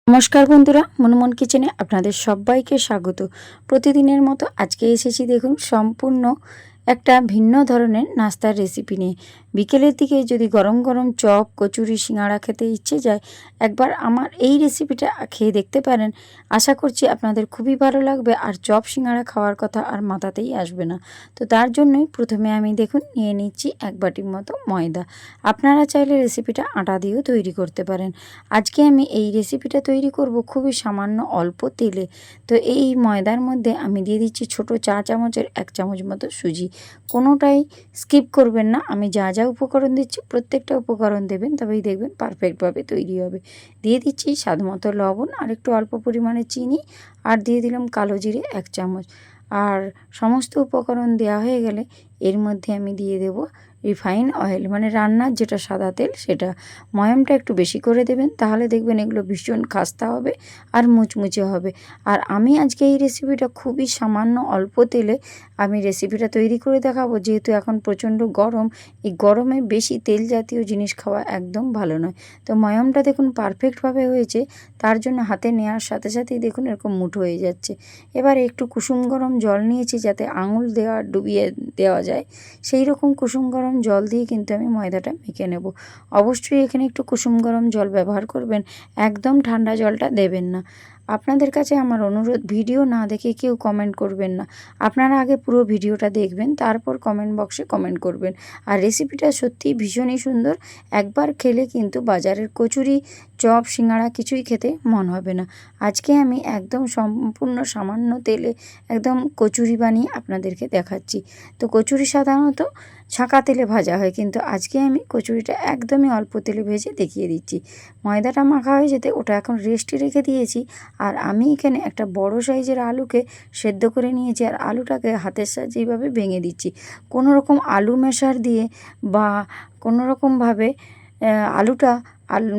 নমস্কার বন্ধুরা, মনমন কিচেনে আপনাদের সবাইকে স্বাগত। প্রতিদিনের মতো আজকে এসেছি দেখুন সম্পূর্ণ একটা ভিন্ন ধরনের নাস্তার রেসিপি নিয়ে। বিকেলের দিকে যদি গরম গরম চপ, কচুরি, সিঙাড়া খেতে ইচ্ছে যায়, একবার আমার এই রেসিপিটা খেয়ে দেখতে পারেন। আশা করছি আপনাদের খুবই ভালো লাগবে, আর চপ সিঙাড়া খাওয়ার কথা আর মাথাতেই আসবে না। তো তার জন্যই প্রথমে আমি দেখুন নিয়ে নিচ্ছি এক বাটির মতো ময়দা। আপনারা চাইলে রেসিপিটা আটা দিয়েও তৈরি করতে পারেন। আজকে আমি এই রেসিপিটা তৈরি করব খুবই সামান্য অল্প তেলে। তো এই ময়দার মধ্যে আমি দিয়ে দিচ্ছি ছোট চা চামচের 1 চামচ মতো সুজি। কোনোটাই স্কিপ করবেন না। আমি যা যা উপকরণ দিচ্ছি প্রত্যেকটা উপকরণ দেবেন, তবেই দেখবেন পারফেক্টভাবে তৈরি হবে। দিয়ে দিচ্ছি স্বাদ মতো লবণ, আর একটু অল্প পরিমাণে চিনি, আর দিয়ে দিলাম কালো জিরে 1 চামচ। আর সমস্ত উপকরণ দেওয়া হয়ে গেলে এর মধ্যে আমি দিয়ে দেব রিফাইন অয়েল, মানে রান্নার যেটা সাদা তেল সেটা। ময়ামটা একটু বেশি করে দেবেন, তাহলে দেখবেন এগুলো ভীষণ খাস্তা হবে আর মুচমুচে হবে। আর আমি আজকে এই রেসিপিটা খুবই সামান্য অল্প তেলে আমি রেসিপিটা তৈরি করে দেখাবো, যেহেতু এখন প্রচণ্ড গরম। এই গরমে বেশি তেল জাতীয় জিনিস খাওয়া একদম ভালো নয়। তো ময়ামটা দেখুন পারফেক্টভাবে হয়েছে, তার জন্য হাতে নেওয়ার সাথে সাথেই দেখুন এরকম মুঠো হয়ে যাচ্ছে। এবার একটু কুসুম গরম জল নিয়েছি, যাতে আঙুল ডুবিয়ে দেওয়া যায় সেই রকম কুসুম গরম জল দিয়ে কিন্তু আমি ময়দাটা মেখে নেব। অবশ্যই এখানে একটু কুসুম গরম জল ব্যবহার করবেন, একদম ঠান্ডা জলটা দেবেন না। আপনাদের কাছে আমার অনুরোধ, ভিডিও না দেখে কেউ কমেন্ট করবেন না। আপনারা আগে পুরো ভিডিওটা দেখবেন, তারপর কমেন্ট বক্সে কমেন্ট করবেন। আর রেসিপিটা সত্যিই ভীষণই সুন্দর। একবার খেলে কিন্তু বাজারের কচুরি, চপ, সিঙাড়া কিছুই খেতে মন হবে না। আজকে আমি একদম সম্পূর্ণ সামান্য তেলে একদম কচুরি বানিয়ে আপনাদেরকে দেখাচ্ছি। তো কচুরি সাধারণত ছাঁকা তেলে ভাজা হয়, কিন্তু আজকে আমি কচুরিটা একদমই অল্প তেলে ভেজে দেখিয়ে দিচ্ছি। ময়দাটা মাখা হয়ে যেতে ওটা এখন রেস্টে রেখে দিয়েছি। আর আমি এখানে একটা বড় সাইজের আলুকে সেদ্ধ করে নিয়েছি, আর আলুটাকে হাতের সাহায্যে এইভাবে ভেঙে দিচ্ছি। কোনো রকম আলু মেশার দিয়ে বা কোনো রকমভাবে আলুটা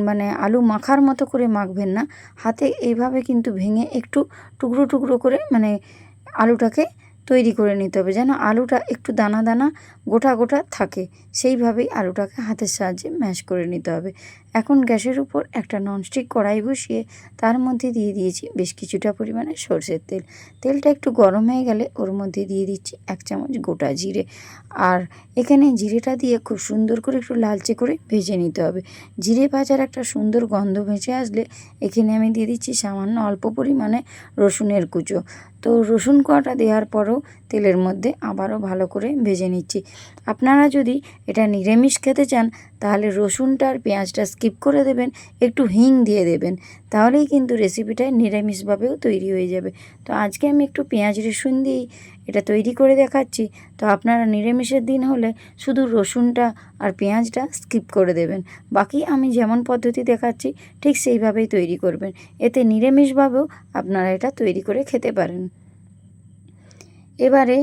মানে আলু মাখার মতো করে মাখবেন না। হাতে এইভাবে কিন্তু ভেঙে একটু টুকরো টুকরো করে মানে আলুটাকে তৈরি করে নিতে হবে, যেন আলুটা একটু দানা দানা গোটা গোটা থাকে। সেইভাবেই আলুটাকে হাতের সাহায্যে ম্যাশ করে নিতে হবে। এখন গ্যাসের উপর একটা ননস্টিক কড়াই বসিয়ে তার মধ্যে দিয়ে দিয়েছি বেশ কিছুটা পরিমাণে সরষের তেল। তেলটা একটু গরম হয়ে গেলে ওর মধ্যে দিয়ে দিচ্ছি 1 চামচ গোটা জিরে। আর এখানে জিরেটা দিয়ে খুব সুন্দর করে একটু লালচে করে ভেজে নিতে হবে। জিরে ভাজার একটা সুন্দর গন্ধ ভেসে আসলে এখানে আমি দিয়ে দিচ্ছি সামান্য অল্প পরিমাণে রসুনের কুচো। তো রসুন কোয়াটা দেওয়ার পরও তেলের মধ্যে আবারও ভালো করে ভেজে নিচ্ছি। আপনারা যদি এটা নিরামিষ খেতে চান, তাহলে রসুনটা আর পেঁয়াজটা স্কিপ করে দেবেন, একটু হিং দিয়ে দেবেন, তাহলেই কিন্তু রেসিপিটা নিরামিষভাবেও তৈরি হয়ে যাবে। তো আজকে আমি একটু পেঁয়াজ রসুন দিয়েই এটা তৈরি করে দেখাচ্ছি। তো আপনারা নিরামিষের দিন হলে শুধু রসুনটা আর পেঁয়াজটা স্কিপ করে দেবেন, বাকি আমি যেমন পদ্ধতি দেখাচ্ছি ঠিক সেইভাবেই তৈরি করবেন। এতে নিরামিষভাবেও আপনারা এটা তৈরি করে খেতে পারেন। এবারে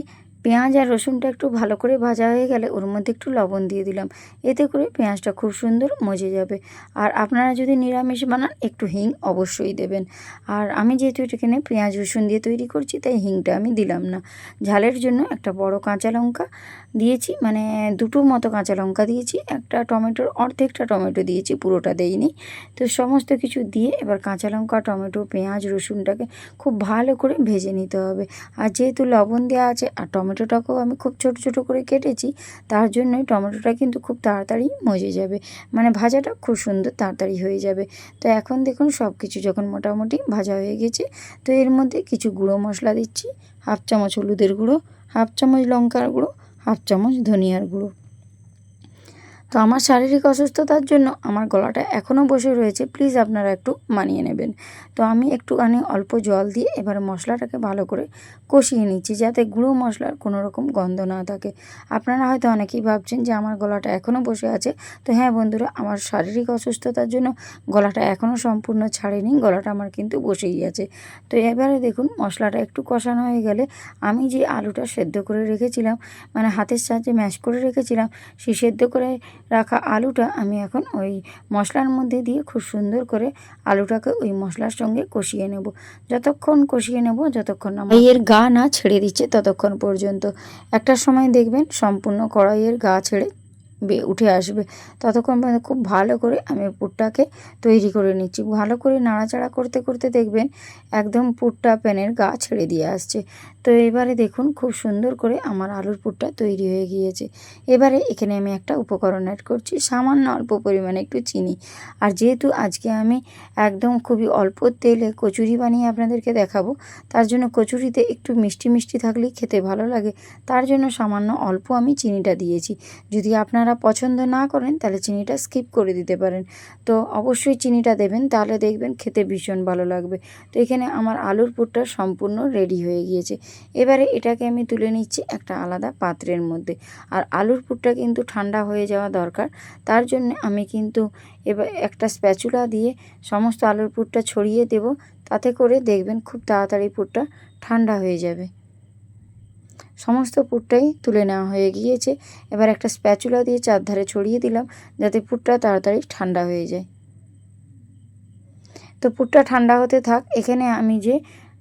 পেঁয়াজ আর রসুনটা একটু ভালো করে ভাজা হয়ে গেলে ওর মধ্যে একটু লবণ দিয়ে দিলাম, এতে করে পেঁয়াজটা খুব সুন্দর মজে যাবে। আর আপনারা যদি নিরামিষ বানান একটু হিং অবশ্যই দেবেন। আর আমি যেহেতু এখানে পেঁয়াজ রসুন দিয়ে তৈরি করছি, তাই হিংটা আমি দিলাম না। ঝালের জন্য একটা বড় কাঁচা লঙ্কা দিয়েছি, মানে দুটো মতো কাঁচা লঙ্কা দিয়েছি, একটা টমেটোর অর্ধেকটা টমেটো দিয়েছি, পুরোটা দেইনি। তো সমস্ত কিছু দিয়ে এবার কাঁচা লঙ্কা, টমেটো, পেঁয়াজ, রসুনটাকে খুব ভালো করে ভেজে নিতে হবে। আর যেহেতু লবণ দেওয়া আছে আর টমেটোটাকেও আমি খুব ছোট ছোট করে কেটেছি, তার জন্যই টমেটোটা কিন্তু খুব তাড়াতাড়ি মজে যাবে, মানে ভাজাটা খুব সুন্দর তাড়াতাড়ি হয়ে যাবে। তো এখন দেখুন সব কিছু যখন মোটামুটি ভাজা হয়ে গেছে, তো এর মধ্যে কিছু গুঁড়ো মশলা দিচ্ছি। 1/2 চামচ হলুদের গুঁড়ো, 1/2 চামচ লঙ্কার গুঁড়ো, 1/2 চামচ ধনিয়ার গুঁড়ো। তো আমার শারীরিক অসুস্থতার জন্য আমার গলাটা এখনও বসে রয়েছে, প্লিজ আপনারা একটু মানিয়ে নেবেন। তো আমি একটুখানি অল্প জল দিয়ে এবার মশলাটাকে ভালো করে কষিয়ে নিচ্ছি, যাতে গুঁড়ো মশলার কোনো রকম গন্ধ না থাকে। আপনারা হয়তো অনেকেই ভাবছেন যে আমার গলাটা এখনও বসে আছে। তো হ্যাঁ বন্ধুরা, আমার শারীরিক অসুস্থতার জন্য গলাটা এখনও সম্পূর্ণ ছাড়েনি, গলাটা আমার কিন্তু বসেই আছে। তো এবারে দেখুন মশলাটা একটু কষানো হয়ে গেলে আমি যে আলুটা সেদ্ধ করে রেখেছিলাম, মানে হাতের সাহায্যে ম্যাশ করে রেখেছিলাম, সেই সেদ্ধ করে রাখা আলুটা আমি এখন ওই মশলার মধ্যে দিয়ে খুব সুন্দর করে আলুটাকে ওই মশলার সঙ্গে কষিয়ে নেব। যতক্ষণ কষিয়ে নেব, যতক্ষণ না কড়াইয়ের গা না ছেড়ে দিচ্ছে ততক্ষণ পর্যন্ত। একটা সময় দেখবেন সম্পূর্ণ কড়াইয়ের গা ছেড়ে উঠে আসবে। ততক্ষণ পর্যন্ত খুব ভালো করে আমি পুরটাকে তৈরি করে নিচ্ছি। ভালো করে নাড়াচাড়া করতে করতে দেখবেন একদম পুরটা প্যানের গা ছেড়ে দিয়ে আসছে। তো এবারে দেখুন খুব সুন্দর করে আমার আলুর পুরটা তৈরি হয়ে গিয়েছে। এবারে এখানে আমি একটা উপকরণ অ্যাড করছি, সামান্য অল্প পরিমাণে একটু চিনি। আর যেহেতু আজকে আমি একদম খুবই অল্প তেলে কচুরি বানিয়ে আপনাদেরকে দেখাবো, তার জন্য কচুরিতে একটু মিষ্টি মিষ্টি থাকলেই খেতে ভালো লাগে, তার জন্য সামান্য অল্প আমি চিনিটা দিয়েছি। যদি আপনারা পছন্দ না করেন তাহলে চিনিটা স্কিপ করে দিতে পারেন। তো অবশ্যই চিনিটা দেবেন, তাহলে দেখবেন খেতে ভীষণ ভালো লাগবে। তো এখানে আমার আলুর পুরটা সম্পূর্ণ রেডি হয়ে গিয়েছে। এবারে এটাকে আমি তুলে নিচ্ছি একটা আলাদা পাত্রের মধ্যে। আর আলুর পুরটা কিন্তু ঠান্ডা হয়ে যাওয়া দরকার, তার জন্য আমি কিন্তু এবার একটা স্প্যাচুলা দিয়ে সমস্ত আলুর পুরটা ছড়িয়ে দেব, তাতে করে দেখবেন খুব তাড়াতাড়ি পুরটা ঠান্ডা হয়ে যাবে। সমস্ত পুরটাই তুলে নেওয়া হয়ে গিয়েছে। এবার একটা স্প্যাচুলা দিয়ে চারধারে ছড়িয়ে দিলাম, যাতে পুরটা তাড়াতাড়ি ঠান্ডা হয়ে যায়। তো পুরটা ঠান্ডা হতে থাক। এখানে আমি যে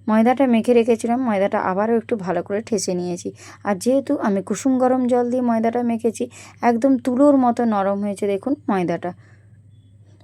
ময়দাটা মেখে রেখেছিলাম, ময়দাটা আবারও একটু ভালো করে ঠেসে নিয়েছি। আর যেহেতু আমি কুসুম গরম জল দিয়ে ময়দাটা মেখেছি, একদম তুলোর মতো নরম হয়েছে দেখুন ময়দাটা।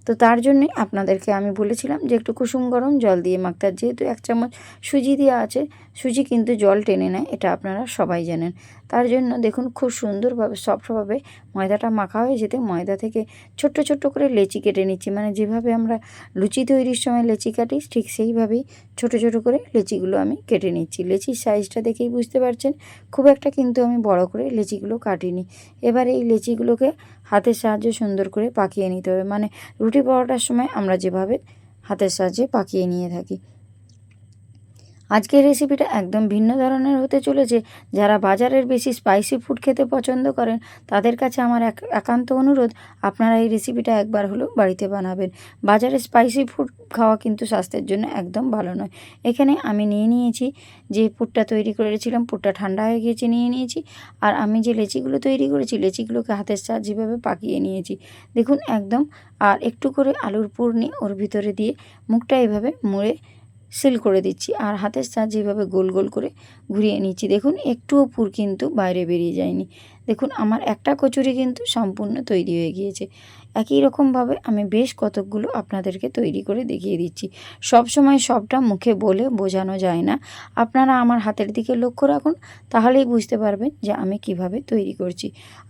তো তার জন্যই আপনাদেরকে আমি বলেছিলাম যে একটু কুসুম গরম জল দিয়ে মাখতে। আর যেহেতু 1 চামচ সুজি দেওয়া আছে, সুজি কিন্তু জল টেনে নেয়, এটা আপনারা সবাই জানেন। তার জন্য দেখুন খুব সুন্দরভাবে সফটভাবে ময়দাটা মাখা হয়ে যেতে ময়দা থেকে ছোট্ট ছোট্ট করে লেচি কেটে নিচ্ছি। মানে যেভাবে আমরা লুচি তৈরির সময় লেচি কাটি, ঠিক সেইভাবেই ছোট ছোট করে লেচিগুলো আমি কেটে নিচ্ছি। লেচির সাইজটা দেখেই বুঝতে পারছেন, খুব একটা কিন্তু আমি বড় করে লেচিগুলো কাটিনি। এবার এই লেচিগুলোকে হাতের সাহায্যে সুন্দর করে পাকিয়ে নিতে হবে। মানে রুটি পরোটার সময় আমরা যেভাবে হাতের সাহায্যে পাকিয়ে নিয়ে থাকি। আজকের রেসিপিটা একদম ভিন্ন ধরনের হতে চলেছে। যারা বাজারের বেশি স্পাইসি ফুড খেতে পছন্দ করেন, তাদের কাছে আমার একান্ত অনুরোধ, আপনারা এই রেসিপিটা একবার হলেও বাড়িতে বানাবেন। বাজারে স্পাইসি ফুড খাওয়া কিন্তু স্বাস্থ্যের জন্য একদম ভালো নয়। এখানে আমি নিয়ে নিয়েছি যে পুরটা তৈরি করেছিলাম, পুরটা ঠান্ডা হয়ে গিয়েছে, নিয়ে নিয়েছি। আর আমি যে লেচিগুলো তৈরি করেছি, লেচিগুলোকে হাতের সাহায্যে যেভাবে পাকিয়ে নিয়েছি দেখুন একদম। আর একটু করে আলুর পুর নিয়ে ওর ভিতরে দিয়ে মুখটা এভাবে মুড়ে সিল করে দিচ্ছি। আর হাতের সাহায্যে এভাবে গোল গোল করে ঘুরিয়ে নিচ্ছি। দেখুন একটুও পুর কিন্তু বাইরে বেরিয়ে যায়নি। দেখুন আমার একটা কচুরি কিন্তু সম্পূর্ণ তৈরি হয়ে গিয়েছে। একই রকমভাবে আমি বেশ কতকগুলো আপনাদেরকে তৈরি করে দেখিয়ে দিচ্ছি। সব সময় সবটা মুখে বলে বোঝানো যায় না। আপনারা আমার হাতের দিকে লক্ষ্য রাখুন, তাহলেই বুঝতে পারবেন যে আমি কিভাবে তৈরি করছি।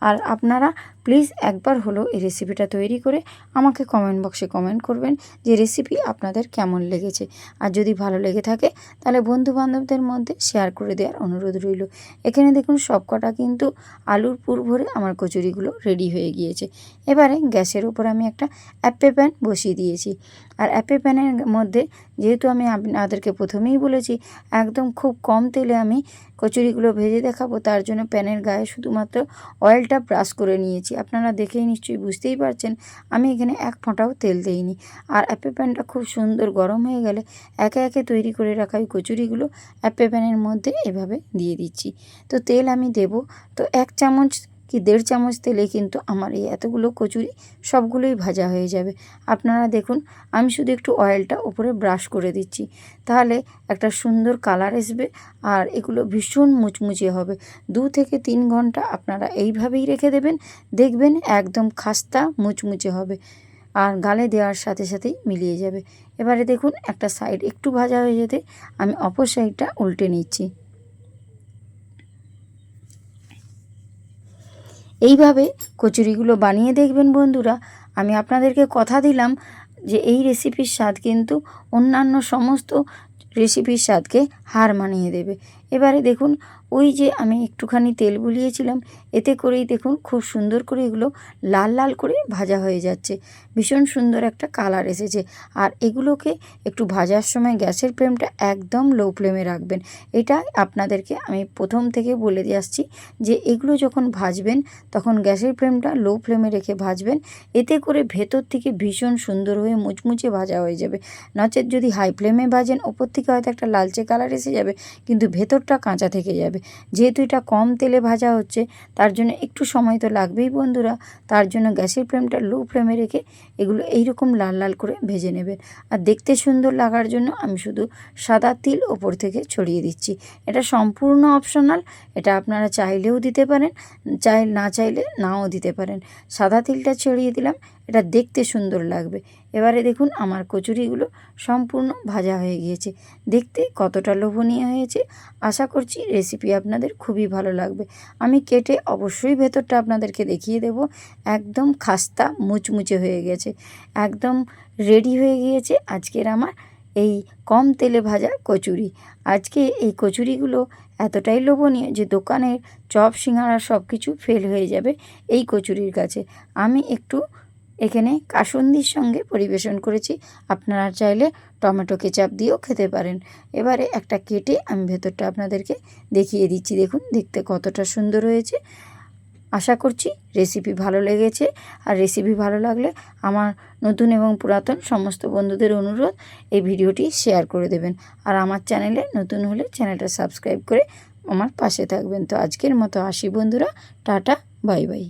আর আপনারা প্লিজ একবার হলো এই রেসিপিটা তৈরি করে আমাকে কমেন্ট বক্সে কমেন্ট করবেন যে রেসিপি আপনাদের কেমন লেগেছে। আর যদি ভালো লেগে থাকে তাহলে বন্ধুবান্ধবদের মধ্যে শেয়ার করে দেওয়ার অনুরোধ রইল। এখানে দেখুন সবকটা কিন্তু আলুর পুর ভরে আমার কচুরিগুলো রেডি হয়ে গিয়েছে। এবারে গ্যাসের উপর আমি একটা অ্যাপে প্যান বসিয়ে দিয়েছি। আর অ্যাপে প্যানের মধ্যে যেহেতু আমি আপনাদেরকে প্রথমেই বলেছি একদম খুব কম তেলে আমি কচুরিগুলো ভেজে দেখাবো, তার জন্য প্যানের গায়ে শুধুমাত্র অয়েলটা ব্রাশ করে নিয়েছি। আপনারা দেখেই নিশ্চয়ই বুঝতেই পারছেন আমি এখানে এক ফোঁটাও তেল দিইনি। আর অ্যাপে প্যানটা খুব সুন্দর গরম হয়ে গেলে একে একে তৈরি করে রাখা এই কচুরিগুলো অ্যাপে প্যানের মধ্যে এভাবে দিয়ে দিচ্ছি। তো তেল আমি দেব তো 1 চামচ কি 1.5 চামচ তেলে কিন্তু আমার এই এতগুলো কচুরি সবগুলোই ভাজা হয়ে যাবে। আপনারা দেখুন আমি শুধু একটু অয়েলটা উপরে ব্রাশ করে দিচ্ছি, তাহলে একটা সুন্দর কালার আসবে আর এগুলো ভীষণ মুচমুচে হবে। 2 থেকে 3 ঘন্টা আপনারা এইভাবেই রেখে দেবেন, দেখবেন একদম খাস্তা মুচমুচে হবে আর গালে দেওয়ার সাথে সাথেই মিলিয়ে যাবে। এবারে দেখুন একটা সাইড একটু ভাজা হয়ে যেতে আমি অপর সাইডটা উল্টে নিচ্ছি। এইভাবে কচুরিগুলো বানিয়ে দেখবেন বন্ধুরা। আমি আপনাদেরকে কথা দিলাম যে এই রেসিপির স্বাদ কিন্তু অন্যান্য সমস্ত রেসিপির স্বাদকে হার মানিয়ে দেবে। এবারে দেখুন ওই যে আমি একটুখানি তেল বুলিয়েছিলাম, এতে করেই দেখুন খুব সুন্দর করে এগুলো লাল লাল করে ভাজা হয়ে যাচ্ছে, ভীষণ সুন্দর একটা কালার এসেছে। আর এগুলোকে একটু ভাজার সময় গ্যাসের ফ্লেমটা একদম লো ফ্লেমে রাখবেন। এটা আপনাদেরকে আমি প্রথম থেকে বলে দিয়ে আসছি যে এগুলো যখন ভাজবেন তখন গ্যাসের ফ্লেমটা লো ফ্লেমে রেখে ভাজবেন, এতে করে ভেতর থেকে ভীষণ সুন্দর হয়ে মুচমুচে ভাজা হয়ে যাবে। নচেত যদি হাই ফ্লেমে ভাজেন ওপর থেকে হয়তো একটা লালচে কালার এসে যাবে, কিন্তু ভেতর ভেতরটা কাঁচা থেকে যাবে। যেহেতু এটা কম তেলে ভাজা হচ্ছে তার জন্য একটু সময় তো লাগবেই বন্ধুরা। তার জন্য গ্যাসের ফ্লেমটা লো ফ্লেমে রেখে এগুলো এইরকম লাল লাল করে ভেজে নেবেন। আর দেখতে সুন্দর লাগার জন্য আমি শুধু সাদা তিল ওপর থেকে ছড়িয়ে দিচ্ছি। এটা সম্পূর্ণ অপশনাল, এটা আপনারা চাইলেও দিতে পারেন, না চাইলে নাও দিতে পারেন। সাদা তিলটা ছড়িয়ে দিলাম, এটা দেখতে সুন্দর লাগবে। এবারে দেখুন আমার কচুরিগুলো সম্পূর্ণ ভাজা হয়ে গিয়েছে। দেখতে কতটা লোভনীয় হয়েছে। আশা করছি রেসিপি আপনাদের খুবই ভালো লাগবে। আমি কেটে অবশ্যই ভেতরটা আপনাদেরকে দেখিয়ে দেব। একদম খাস্তা মুচমুচে হয়ে গেছে, একদম রেডি হয়ে গিয়েছে আজকের আমার এই কম তেলে ভাজা কচুরি। আজকে এই কচুরিগুলো এতটাই লোভনীয় যে দোকানের চপ সিঙাড়া সব কিছু ফেল হয়ে যাবে এই কচুরির কাছে। আমি একটু এখানে কাসুন্দির সঙ্গে পরিবেশন করেছি, আপনারা চাইলে টমেটো কেচাপ দিয়েও খেতে পারেন। এবারে একটা কেটে আমি ভেতরটা আপনাদেরকে দেখিয়ে দিচ্ছি। দেখুন দেখতে কতটা সুন্দর হয়েছে। আশা করছি রেসিপি ভালো লেগেছে। আর রেসিপি ভালো লাগলে আমার নতুন এবং পুরাতন সমস্ত বন্ধুদের অনুরোধ এই ভিডিওটি শেয়ার করে দেবেন। আর আমার চ্যানেলে নতুন হলে চ্যানেলটা সাবস্ক্রাইব করে আমার পাশে থাকবেন। তো আজকের মতো আসি বন্ধুরা, টাটা, বাই বাই।